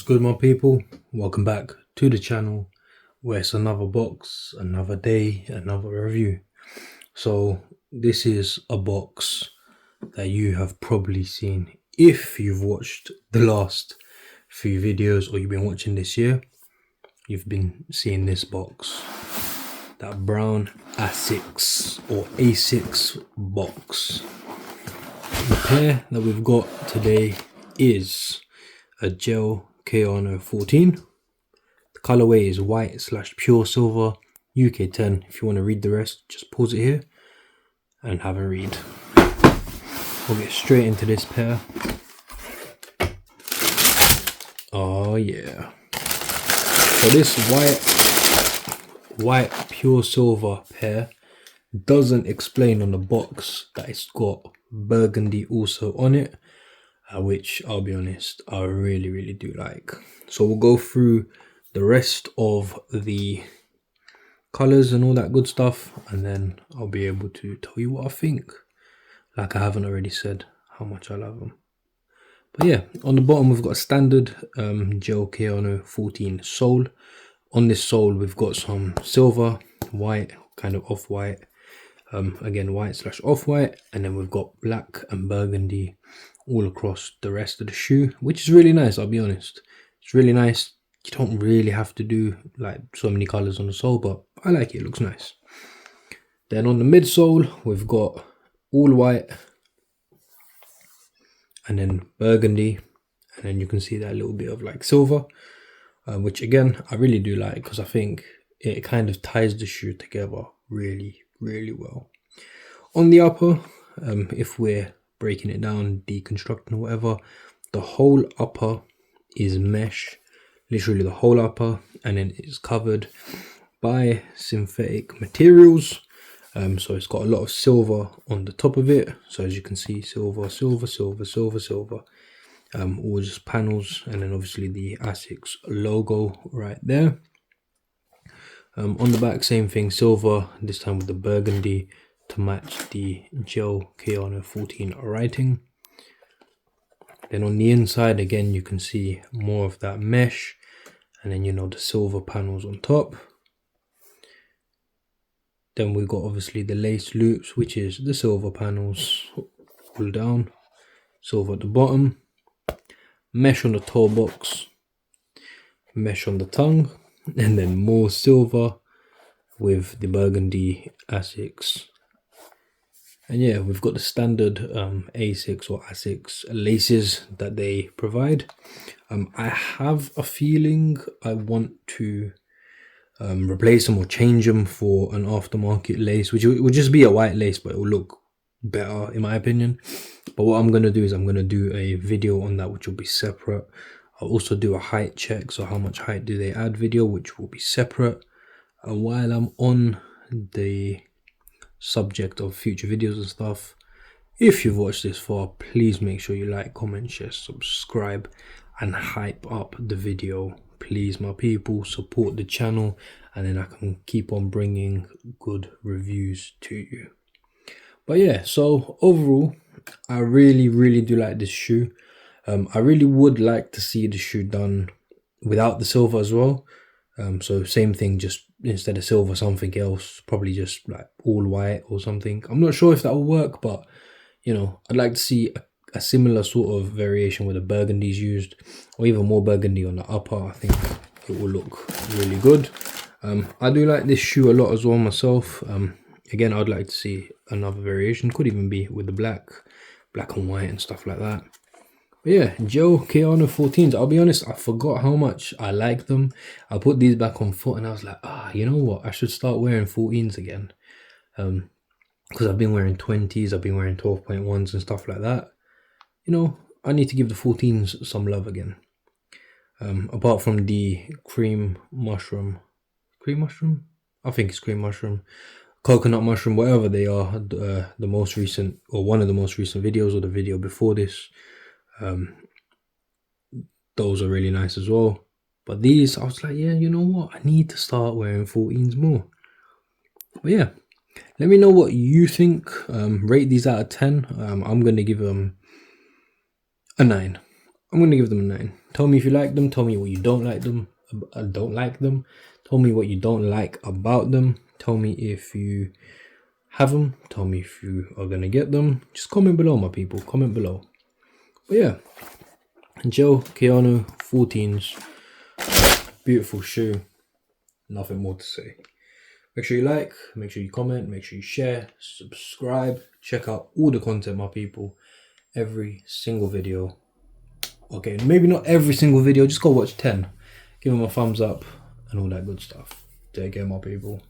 What's good, my people? Welcome back to the channel where it's another box, another day, another review. So this is a box that you have probably seen if you've watched the last few videos or you've been watching this year. You've been seeing this box, that brown ASICS or ASICS box. The pair that we've got today is a gel KAYANO 14. The colorway is white / pure silver, UK 10. If you want to read the rest, just pause it here and have a read. We'll get straight into this pair. Oh yeah. So this white pure silver pair doesn't explain on the box that it's got burgundy also on it, which I'll be honest, I really do like. So we'll go through the rest of the colors and all that good stuff, and then I'll be able to tell you what I think, like I haven't already said how much I love them. But yeah, on the bottom we've got a standard gel KAYANO 14 sole. On this sole we've got some silver, white, kind of off-white, again white / off-white, and then we've got black and burgundy all across the rest of the shoe, which is really nice. I'll be honest, it's really nice. You don't really have to do like so many colors on the sole, but I like it, it looks nice. Then on the midsole we've got all white and then burgundy, and then you can see that little bit of like silver, which again I really do like because I think it kind of ties the shoe together really well. On the upper, if we're breaking it down, deconstructing or whatever, the whole upper is mesh, literally the whole upper, and then it's covered by synthetic materials. So it's got a lot of silver on the top of it. So as you can see, silver, all just panels, and then obviously the ASICS logo right there. On the back, same thing, silver, this time with the burgundy to match the gel KAYANO 14 writing. Then on the inside again you can see more of that mesh, and then the silver panels on top. Then we've got obviously the lace loops, which is the silver panels all down, silver at the bottom, mesh on the toe box, mesh on the tongue, and then more silver with the burgundy ASICS. And yeah, we've got the standard ASICS or ASICS laces that they provide. I have a feeling I want to replace them or change them for an aftermarket lace, which will just be a white lace, but it will look better in my opinion. But what I'm going to do is I'm going to do a video on that, which will be separate. I'll also do a height check, so how much height do they add video, which will be separate. While I'm on the subject of future videos and stuff, if you've watched this far, please make sure you like, comment, share, subscribe, and hype up the video. Please, my people, support the channel, and then I can keep on bringing good reviews to you. But yeah, so overall I really do like this shoe. I really would like to see the shoe done without the silver as well. So same thing, just instead of silver, something else, probably just like all white or something. I'm not sure if that will work, but I'd like to see a similar sort of variation where the burgundy is used, or even more burgundy on the upper. I think it will look really good. I do like this shoe a lot as well myself. Again, I'd like to see another variation, could even be with the black and white and stuff like that. But yeah, gel KAYANO 14s, I'll be honest, I forgot how much I like them. I put these back on foot and I was like, you know what, I should start wearing 14s again. Because I've been wearing 20s, I've been wearing 12.1s and stuff like that. I need to give the 14s some love again. Apart from the cream mushroom, I think it's cream mushroom, coconut mushroom, whatever they are, the most recent, or one of the most recent videos, or the video before this, those are really nice as well. But these, I was like, yeah, you know what, I need to start wearing 14s more. But yeah, let me know what you think. Rate these out of 10. I'm going to give them a 9. I'm gonna give them a 9. Tell me if you like them. Tell me what you don't like them. Don't like them. Tell me what you don't like about them. Tell me if you have them. Tell me if you are gonna get them. Just comment below, my people. Comment below. But yeah, gel KAYANO 14s, beautiful shoe. Nothing more to say. Make sure you like, make sure you comment, make sure you share, subscribe. Check out all the content, my people. Every single video. Okay, maybe not every single video, just go watch 10. Give them a thumbs up and all that good stuff. Take care, my people.